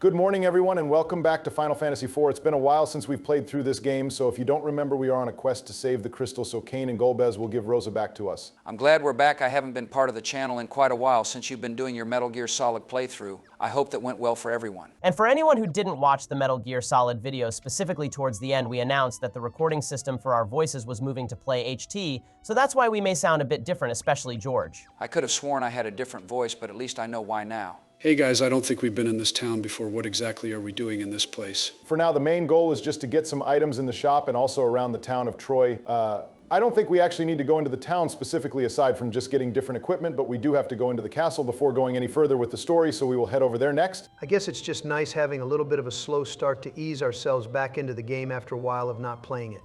Good morning, everyone, and welcome back to Final Fantasy IV. It's been a while since we've played through this game, so if you don't remember, we are on a quest to save the crystal, so Kain and Golbez will give Rosa back to us. I'm glad we're back. I haven't been part of the channel in quite a while since you've been doing your Metal Gear Solid playthrough. I hope that went well for everyone. And for anyone who didn't watch the Metal Gear Solid video, specifically towards the end, we announced that the recording system for our voices was moving to Play HT, so that's why we may sound a bit different, especially George. I could have sworn I had a different voice, but at least I know why now. Hey guys, I don't think we've been in this town before. What exactly are we doing in this place? For now, the main goal is just to get some items in the shop and also around the town of Troy. I don't think we actually need to go into the town specifically aside from just getting different equipment, but we do have to go into the castle before going any further with the story, so we will head over there next. I guess it's just nice having a little bit of a slow start to ease ourselves back into the game after a while of not playing it.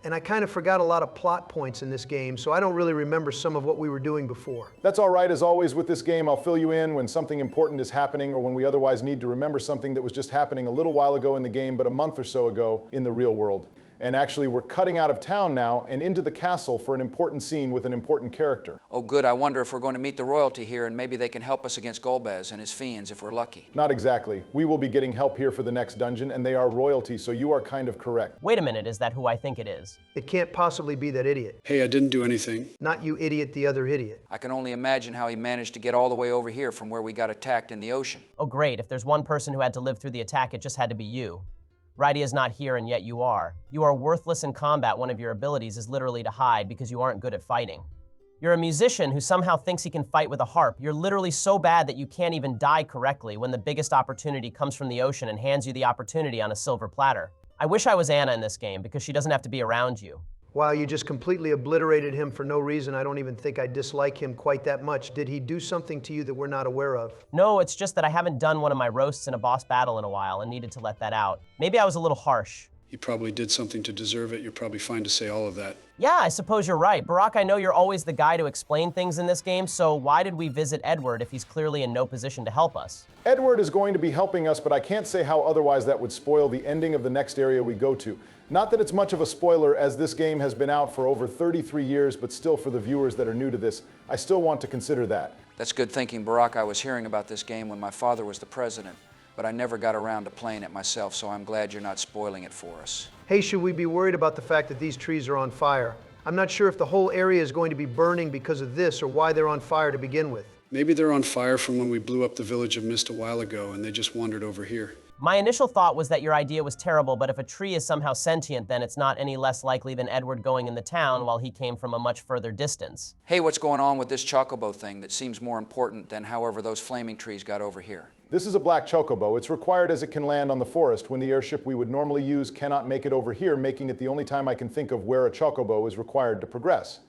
And I kind of forgot a lot of plot points in this game, so I don't really remember some of what we were doing before. That's all right. As always with this game, I'll fill you in when something important is happening or when we otherwise need to remember something that was just happening a little while ago in the game, but a month or so ago in the real world. And actually, we're cutting out of town now and into the castle for an important scene with an important character. Oh good, I wonder if we're going to meet the royalty here and maybe they can help us against Golbez and his fiends if we're lucky. Not exactly. We will be getting help here for the next dungeon, and they are royalty, so you are kind of correct. Wait a minute, is that who I think it is? It can't possibly be that idiot. Hey, I didn't do anything. Not you idiot, the other idiot. I can only imagine how he managed to get all the way over here from where we got attacked in the ocean. Oh great, if there's one person who had to live through the attack, it just had to be you. Rydia's not here, and yet you are. You are worthless in combat. One of your abilities is literally to hide because you aren't good at fighting. You're a musician who somehow thinks he can fight with a harp. You're literally so bad that you can't even die correctly when the biggest opportunity comes from the ocean and hands you the opportunity on a silver platter. I wish I was Anna in this game because she doesn't have to be around you. Wow, you just completely obliterated him for no reason. I don't even think I dislike him quite that much. Did he do something to you that we're not aware of? No, it's just that I haven't done one of my roasts in a boss battle in a while and needed to let that out. Maybe I was a little harsh. He probably did something to deserve it. You're probably fine to say all of that. Yeah, I suppose you're right. Barack, I know you're always the guy to explain things in this game, so why did we visit Edward if he's clearly in no position to help us? Edward is going to be helping us, but I can't say how otherwise that would spoil the ending of the next area we go to. Not that it's much of a spoiler, as this game has been out for over 33 years, but still for the viewers that are new to this, I still want to consider that. That's good thinking, Barack. I was hearing about this game when my father was the president, but I never got around to playing it myself, so I'm glad you're not spoiling it for us. Hey, should we be worried about the fact that these trees are on fire? I'm not sure if the whole area is going to be burning because of this or why they're on fire to begin with. Maybe they're on fire from when we blew up the village of Mist a while ago and they just wandered over here. My initial thought was that your idea was terrible, but if a tree is somehow sentient, then it's not any less likely than Edward going in the town while he came from a much further distance. Hey, what's going on with this chocobo thing that seems more important than however those flaming trees got over here? This is a black chocobo. It's required as it can land on the forest when the airship we would normally use cannot make it over here, making it the only time I can think of where a chocobo is required to progress.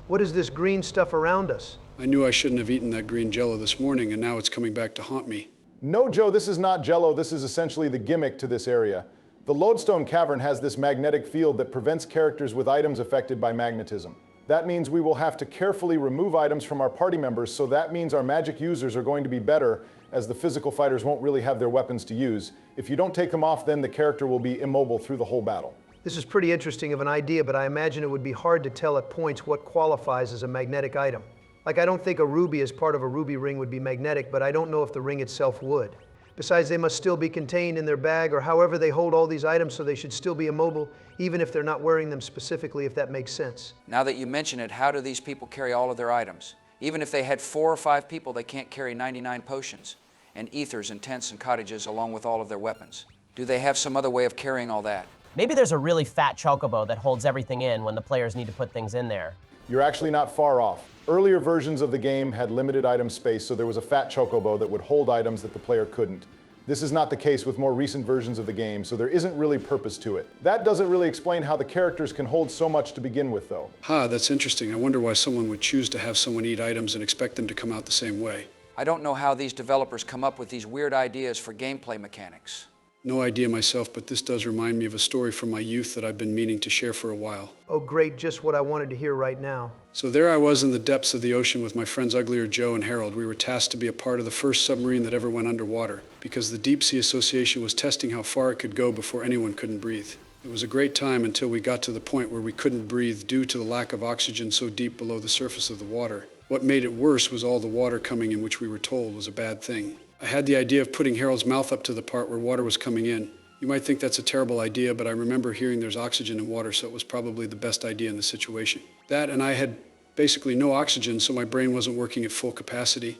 What is this green stuff around us? I knew I shouldn't have eaten that green jello this morning, and now it's coming back to haunt me. No, Joe, this is not Jello. This is essentially the gimmick to this area. The Lodestone Cavern has this magnetic field that prevents characters with items affected by magnetism. That means we will have to carefully remove items from our party members, so that means our magic users are going to be better, as the physical fighters won't really have their weapons to use. If you don't take them off, then the character will be immobile through the whole battle. This is pretty interesting of an idea, but I imagine it would be hard to tell at points what qualifies as a magnetic item. Like, I don't think a ruby as part of a ruby ring would be magnetic, but I don't know if the ring itself would. Besides, they must still be contained in their bag or however they hold all these items, so they should still be immobile, even if they're not wearing them specifically, if that makes sense. Now that you mention it, how do these people carry all of their items? Even if they had 4 or 5 people, they can't carry 99 potions and ethers and tents and cottages along with all of their weapons. Do they have some other way of carrying all that? Maybe there's a really fat chocobo that holds everything in when the players need to put things in there. You're actually not far off. Earlier versions of the game had limited item space, so there was a fat chocobo that would hold items that the player couldn't. This is not the case with more recent versions of the game, so there isn't really purpose to it. That doesn't really explain how the characters can hold so much to begin with, though. That's interesting. I wonder why someone would choose to have someone eat items and expect them to come out the same way. I don't know how these developers come up with these weird ideas for gameplay mechanics. No idea myself, but this does remind me of a story from my youth that I've been meaning to share for a while. Oh great, just what I wanted to hear right now. So there I was in the depths of the ocean with my friends Uglier Joe and Harold. We were tasked to be a part of the first submarine that ever went underwater, because the Deep Sea Association was testing how far it could go before anyone couldn't breathe. It was a great time until we got to the point where we couldn't breathe due to the lack of oxygen so deep below the surface of the water. What made it worse was all the water coming in, which we were told was a bad thing. I had the idea of putting Harold's mouth up to the part where water was coming in. You might think that's a terrible idea, but I remember hearing there's oxygen in water, so it was probably the best idea in the situation. That, and I had basically no oxygen, so my brain wasn't working at full capacity.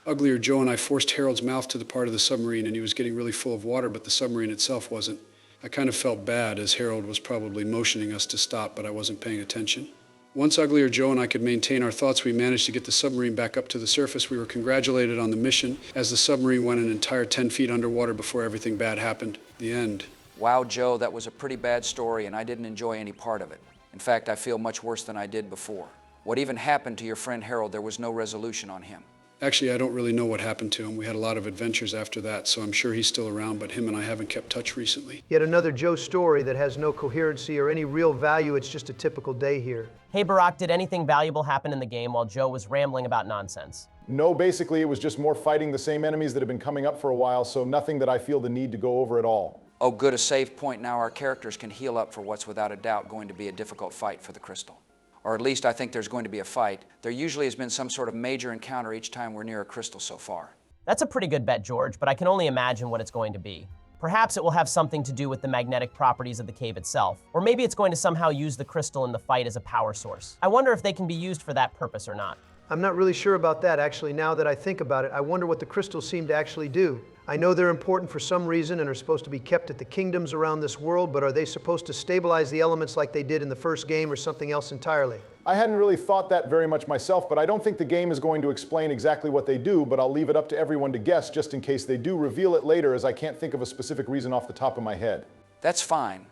Uglier Joe and I forced Harold's mouth to the part of the submarine, and he was getting really full of water, but the submarine itself wasn't. I kind of felt bad, as Harold was probably motioning us to stop, but I wasn't paying attention. Once Uglier Joe and I could maintain our thoughts, we managed to get the submarine back up to the surface. We were congratulated on the mission, as the submarine went an entire 10 feet underwater before everything bad happened. The end. Wow, Joe, that was a pretty bad story, and I didn't enjoy any part of it. In fact, I feel much worse than I did before. What even happened to your friend Harold? There was no resolution on him. Actually, I don't really know what happened to him. We had a lot of adventures after that, so I'm sure he's still around, but him and I haven't kept touch recently. Yet another Joe story that has no coherency or any real value. It's just a typical day here. Hey Barack, did anything valuable happen in the game while Joe was rambling about nonsense? No, basically it was just more fighting the same enemies that have been coming up for a while, so nothing that I feel the need to go over at all. Oh, good, a save point. Now our characters can heal up for what's without a doubt going to be a difficult fight for the crystal. Or at least I think there's going to be a fight. There usually has been some sort of major encounter each time we're near a crystal so far. That's a pretty good bet, George, but I can only imagine what it's going to be. Perhaps it will have something to do with the magnetic properties of the cave itself, or maybe it's going to somehow use the crystal in the fight as a power source. I wonder if they can be used for that purpose or not. I'm not really sure about that, actually. Now that I think about it, I wonder what the crystals seem to actually do. I know they're important for some reason and are supposed to be kept at the kingdoms around this world, but are they supposed to stabilize the elements like they did in the first game, or something else entirely? I hadn't really thought that very much myself, but I don't think the game is going to explain exactly what they do, but I'll leave it up to everyone to guess just in case they do reveal it later, as I can't think of a specific reason off the top of my head. That's fine,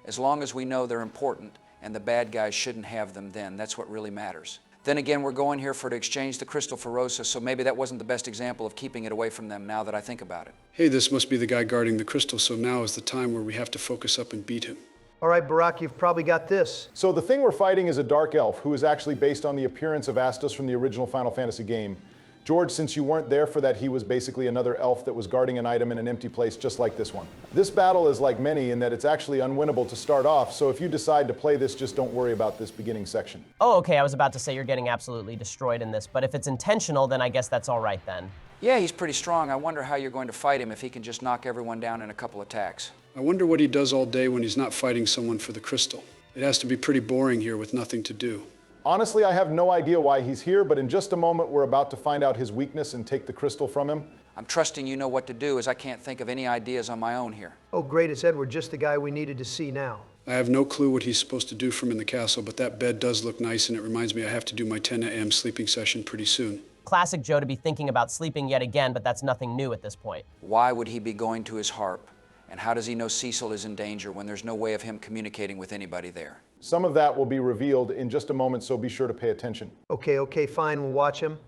as long as we know they're important and the bad guys shouldn't have them then. That's what really matters. Then again, we're going here to exchange the crystal for Rosa, so maybe that wasn't the best example of keeping it away from them now that I think about it. Hey, this must be the guy guarding the crystal, so now is the time where we have to focus up and beat him. All right, Barack, you've probably got this. So the thing we're fighting is a dark elf who is actually based on the appearance of Astos from the original Final Fantasy game. George, since you weren't there for that, he was basically another elf that was guarding an item in an empty place just like this one. This battle is like many in that it's actually unwinnable to start off, so if you decide to play this, just don't worry about this beginning section. Oh, okay, I was about to say you're getting absolutely destroyed in this, but if it's intentional, then I guess that's all right then. Yeah, he's pretty strong. I wonder how you're going to fight him if he can just knock everyone down in a couple attacks. I wonder what he does all day when he's not fighting someone for the crystal. It has to be pretty boring here with nothing to do. Honestly, I have no idea why he's here, but in just a moment we're about to find out his weakness and take the crystal from him. I'm trusting you know what to do, as I can't think of any ideas on my own here. Oh, great, it's Edward, just the guy we needed to see now. I have no clue what he's supposed to do from in the castle, but that bed does look nice, and it reminds me I have to do my 10 a.m. sleeping session pretty soon. Classic Joe to be thinking about sleeping yet again, but that's nothing new at this point. Why would he be going to his harp? And how does he know Cecil is in danger when there's no way of him communicating with anybody there? Some of that will be revealed in just a moment, so be sure to pay attention. Okay, fine, we'll watch him.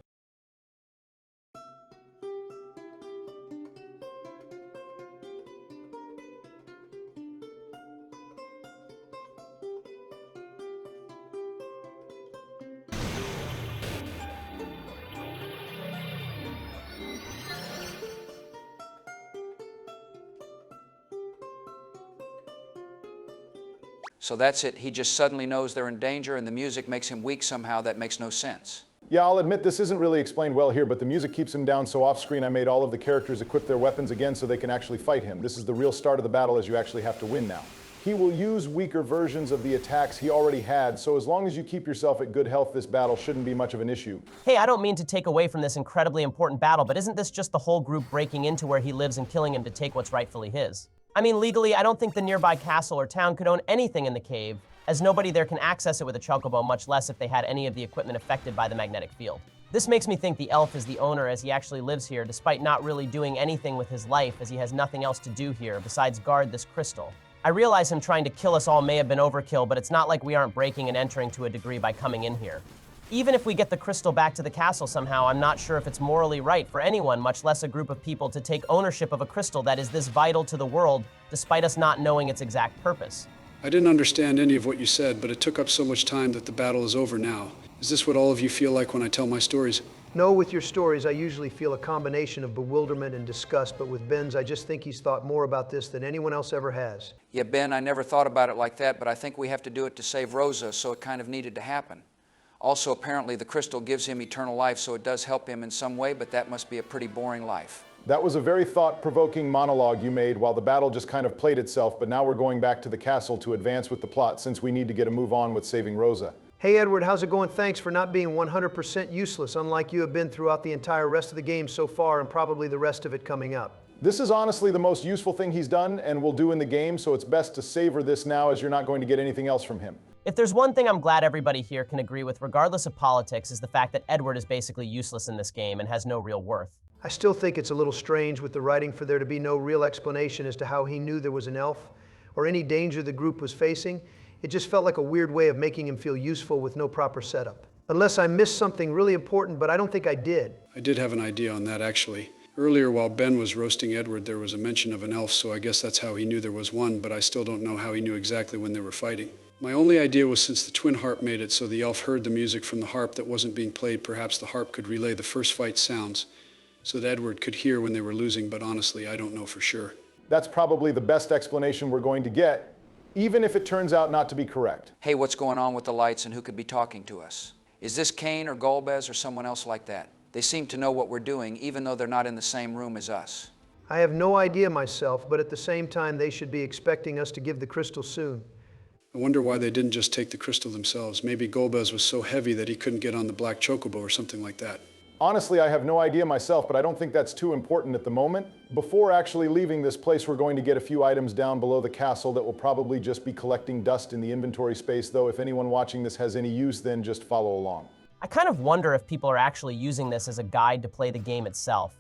So that's it. He just suddenly knows they're in danger and the music makes him weak somehow. That makes no sense. Yeah, I'll admit this isn't really explained well here, but the music keeps him down, so off-screen I made all of the characters equip their weapons again so they can actually fight him. This is the real start of the battle, as you actually have to win now. He will use weaker versions of the attacks he already had, so as long as you keep yourself at good health, this battle shouldn't be much of an issue. Hey, I don't mean to take away from this incredibly important battle, but isn't this just the whole group breaking into where he lives and killing him to take what's rightfully his? I mean, legally, I don't think the nearby castle or town could own anything in the cave, as nobody there can access it with a chocobo, much less if they had any of the equipment affected by the magnetic field. This makes me think the elf is the owner, as he actually lives here, despite not really doing anything with his life, as he has nothing else to do here besides guard this crystal. I realize him trying to kill us all may have been overkill, but it's not like we aren't breaking and entering to a degree by coming in here. Even if we get the crystal back to the castle somehow, I'm not sure if it's morally right for anyone, much less a group of people, to take ownership of a crystal that is this vital to the world, despite us not knowing its exact purpose. I didn't understand any of what you said, but it took up so much time that the battle is over now. Is this what all of you feel like when I tell my stories? No, with your stories, I usually feel a combination of bewilderment and disgust, but with Ben's, I just think he's thought more about this than anyone else ever has. Yeah, Ben, I never thought about it like that, but I think we have to do it to save Rosa, so it kind of needed to happen. Also, apparently the crystal gives him eternal life, so it does help him in some way, but that must be a pretty boring life. That was a very thought-provoking monologue you made while the battle just kind of played itself, but now we're going back to the castle to advance with the plot since we need to get a move on with saving Rosa. Hey Edward, how's it going? Thanks for not being 100% useless, unlike you have been throughout the entire rest of the game so far and probably the rest of it coming up. This is honestly the most useful thing he's done and will do in the game, so it's best to savor this now as you're not going to get anything else from him. If there's one thing I'm glad everybody here can agree with, regardless of politics, is the fact that Edward is basically useless in this game and has no real worth. I still think it's a little strange with the writing for there to be no real explanation as to how he knew there was an elf or any danger the group was facing. It just felt like a weird way of making him feel useful with no proper setup. Unless I missed something really important, but I don't think I did. I did have an idea on that, actually. Earlier, while Ben was roasting Edward, there was a mention of an elf, so I guess that's how he knew there was one, but I still don't know how he knew exactly when they were fighting. My only idea was since the twin harp made it so the elf heard the music from the harp that wasn't being played, perhaps the harp could relay the first fight sounds so that Edward could hear when they were losing, but honestly, I don't know for sure. That's probably the best explanation we're going to get, even if it turns out not to be correct. Hey, what's going on with the lights and who could be talking to us? Is this Kane or Golbez or someone else like that? They seem to know what we're doing, even though they're not in the same room as us. I have no idea myself, but at the same time, they should be expecting us to give the crystal soon. I wonder why they didn't just take the crystal themselves. Maybe Golbez was so heavy that he couldn't get on the black chocobo or something like that. Honestly, I have no idea myself, but I don't think that's too important at the moment. Before actually leaving this place, we're going to get a few items down below the castle that will probably just be collecting dust in the inventory space, though if anyone watching this has any use, then just follow along. I kind of wonder if people are actually using this as a guide to play the game itself.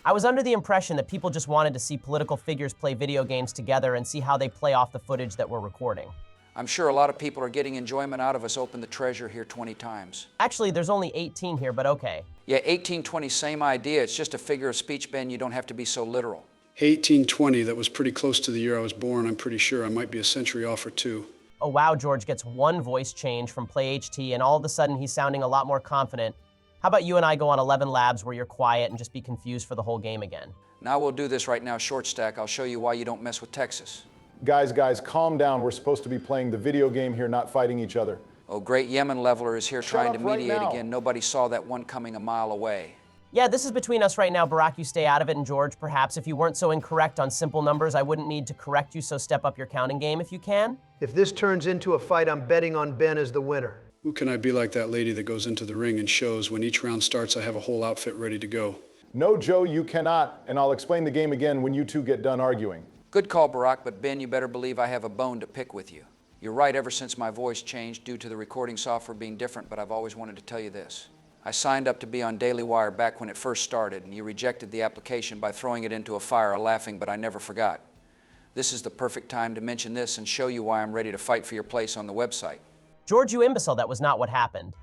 I was under the impression that people just wanted to see political figures play video games together and see how they play off the footage that we're recording. I'm sure a lot of people are getting enjoyment out of us open the treasure here 20 times. Actually, there's only 18 here, but okay. Yeah, 1820, same idea. It's just a figure of speech, Ben. You don't have to be so literal. 1820, that was pretty close to the year I was born. I'm pretty sure I might be a century off or two. Oh wow, George gets one voice change from Play HT and all of a sudden he's sounding a lot more confident. How about you and I go on 11 labs where you're quiet and just be confused for the whole game again? Now we'll do this right now, short stack. I'll show you why you don't mess with Texas. Guys, calm down. We're supposed to be playing the video game here, not fighting each other. Oh, great Yemen leveler is here trying to up right mediate now. again. Nobody saw that one coming a mile away. Yeah, this is between us right now. Barack, you stay out of it, and George, perhaps if you weren't so incorrect on simple numbers, I wouldn't need to correct you, so step up your counting game if you can. If this turns into a fight, I'm betting on Ben as the winner. Who can I be like that lady that goes into the ring and shows when each round starts I have a whole outfit ready to go? No, Joe, you cannot, and I'll explain the game again when you two get done arguing. Good call, Barack, but Ben, you better believe I have a bone to pick with you. You're right ever since my voice changed due to the recording software being different, but I've always wanted to tell you this. I signed up to be on Daily Wire back when it first started, and you rejected the application by throwing it into a fire, laughing, but I never forgot. This is the perfect time to mention this and show you why I'm ready to fight for your place on the website. George, you imbecile, that was not what happened.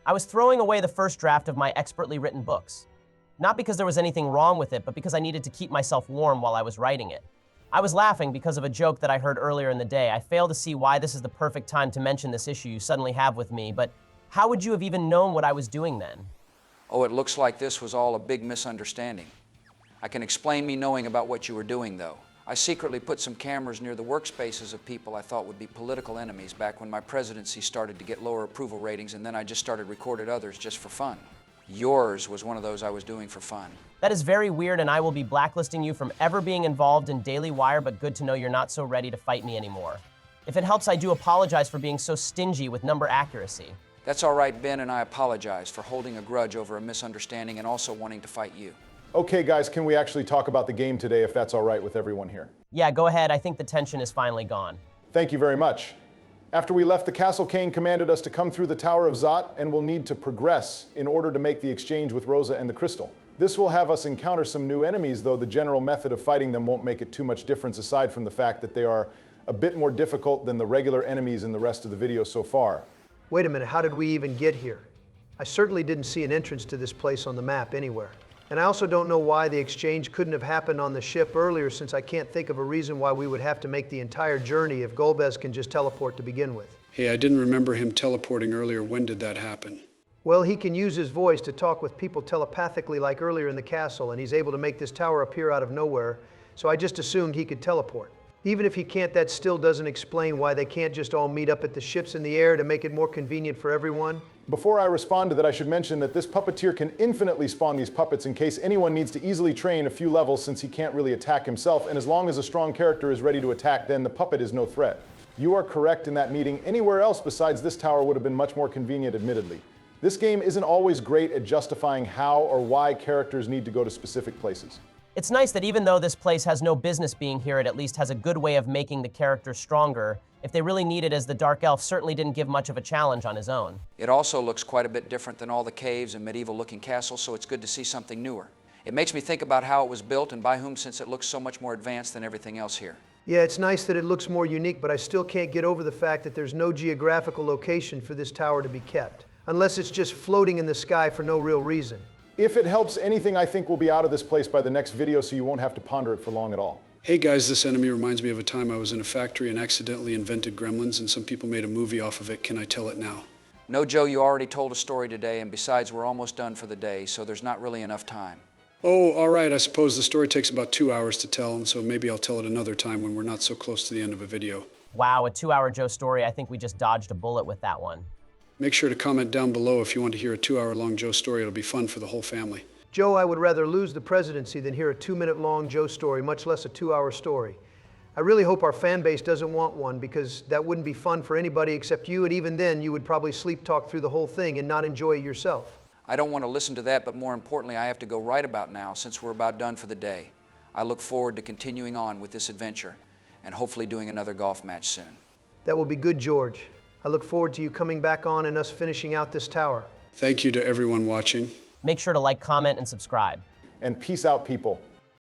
I was throwing away the first draft of my expertly written books. Not because there was anything wrong with it, but because I needed to keep myself warm while I was writing it. I was laughing because of a joke that I heard earlier in the day. I fail to see why this is the perfect time to mention this issue you suddenly have with me, but how would you have even known what I was doing then? Oh, it looks like this was all a big misunderstanding. I can explain me knowing about what you were doing, though. I secretly put some cameras near the workspaces of people I thought would be political enemies back when my presidency started to get lower approval ratings, and then I just started recording others just for fun. Yours was one of those I was doing for fun. That is very weird, and I will be blacklisting you from ever being involved in Daily Wire, but good to know you're not so ready to fight me anymore. If it helps, I do apologize for being so stingy with number accuracy. That's all right, Ben, and I apologize for holding a grudge over a misunderstanding and also wanting to fight you. Okay, guys, can we actually talk about the game today if that's all right with everyone here? Yeah, go ahead. I think the tension is finally gone. Thank you very much. After we left the castle, Kane commanded us to come through the Tower of Zot, and we'll need to progress in order to make the exchange with Rosa and the crystal. This will have us encounter some new enemies, though the general method of fighting them won't make it too much difference aside from the fact that they are a bit more difficult than the regular enemies in the rest of the video so far. Wait a minute, how did we even get here? I certainly didn't see an entrance to this place on the map anywhere. And I also don't know why the exchange couldn't have happened on the ship earlier, since I can't think of a reason why we would have to make the entire journey if Golbez can just teleport to begin with. Hey, I didn't remember him teleporting earlier. When did that happen? Well, he can use his voice to talk with people telepathically like earlier in the castle, and he's able to make this tower appear out of nowhere, so I just assumed he could teleport. Even if he can't, that still doesn't explain why they can't just all meet up at the ships in the air to make it more convenient for everyone. Before I respond to that, I should mention that this puppeteer can infinitely spawn these puppets in case anyone needs to easily train a few levels, since he can't really attack himself, and as long as a strong character is ready to attack, then the puppet is no threat. You are correct in that meeting. Anywhere else besides this tower would have been much more convenient, admittedly. This game isn't always great at justifying how or why characters need to go to specific places. It's nice that even though this place has no business being here, it at least has a good way of making the characters stronger. If they really need it, as the Dark Elf certainly didn't give much of a challenge on his own. It also looks quite a bit different than all the caves and medieval-looking castles, so it's good to see something newer. It makes me think about how it was built and by whom, since it looks so much more advanced than everything else here. Yeah, it's nice that it looks more unique, but I still can't get over the fact that there's no geographical location for this tower to be kept, unless it's just floating in the sky for no real reason. If it helps anything, I think we'll be out of this place by the next video, so you won't have to ponder it for long at all. Hey guys, this enemy reminds me of a time I was in a factory and accidentally invented gremlins, and some people made a movie off of it. Can I tell it now? No, Joe, you already told a story today, and besides, we're almost done for the day, so there's not really enough time. Oh, all right, I suppose the story takes about 2 hours to tell, and so maybe I'll tell it another time when we're not so close to the end of a video. Wow, a 2-hour Joe story. I think we just dodged a bullet with that one. Make sure to comment down below if you want to hear a 2-hour-long Joe story. It'll be fun for the whole family. Joe, I would rather lose the presidency than hear a 2-minute-long Joe story, much less a 2-hour story. I really hope our fan base doesn't want one, because that wouldn't be fun for anybody except you, and even then you would probably sleep talk through the whole thing and not enjoy it yourself. I don't want to listen to that, but more importantly, I have to go right about now since we're about done for the day. I look forward to continuing on with this adventure and hopefully doing another golf match soon. That will be good, George. I look forward to you coming back on and us finishing out this tower. Thank you to everyone watching. Make sure to like, comment, and subscribe. And peace out, people.